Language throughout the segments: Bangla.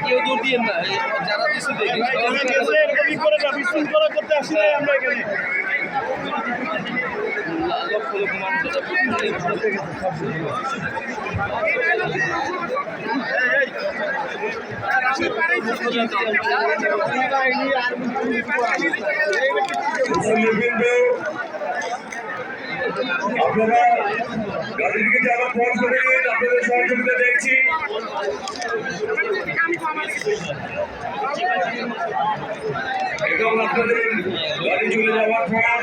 কেউ দূর দিয়ে না, যারা দিচ্ছে দেখি করতে আসি নাই আমরা এখানে। লক্ষ লক্ষ মানুষ আপনারা গাড়ি থেকে যারা ফোন করে নিন, আপনাদের সহযোগিতা দেখছি। এবং আপনাদের গাড়ি চলে যাওয়ার পর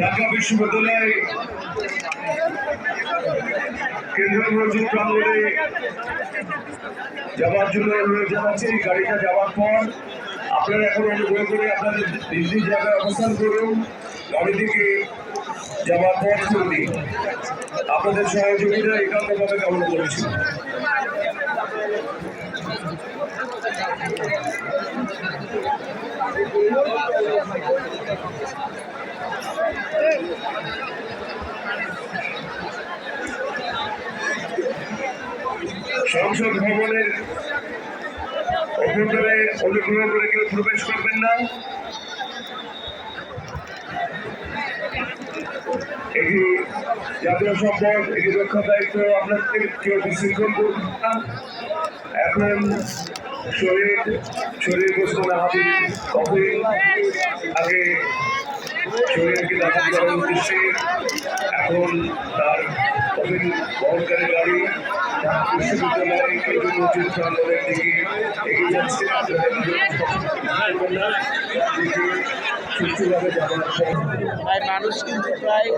ঢাকা বিশ্ববিদ্যালয় কেন্দ্রীয় মসজিদ প্রাঙ্গণে যাওয়ার জন্য অনুরোধ জানাচ্ছি। গাড়িটা যাওয়ার পর আপনারা এখন অনুগ্রহ করে আপনাদের নিজ জায়গায় অবস্থান করুন। গাড়ি থেকে যাওয়ার পর চলুন। আপনাদের সহযোগিতা একান্তভাবে কামনা করেছি। সংসদ ভবনের অভ্যন্তরে অনুগ্রহ করে কেউ প্রবেশ করবেন না। এটি জাতীয় সম্পদ, এটি রক্ষা দায়িত্ব আপনাদের কেউ বিশৃঙ্খল করবেন না। এখন শরীর গোসল হাবিব কফিল আগে শরীরকে দাফন করার উদ্দেশ্যে এখন তার কফিল বহনকারী গাড়ি বিশ্ববিদ্যালয় কেন্দ্রীয় মসজিদ প্রাঙ্গণের দিকে এগিয়ে যাচ্ছে। সুষ্ঠুভাবে যাওয়ার মানুষ কিন্তু প্রায়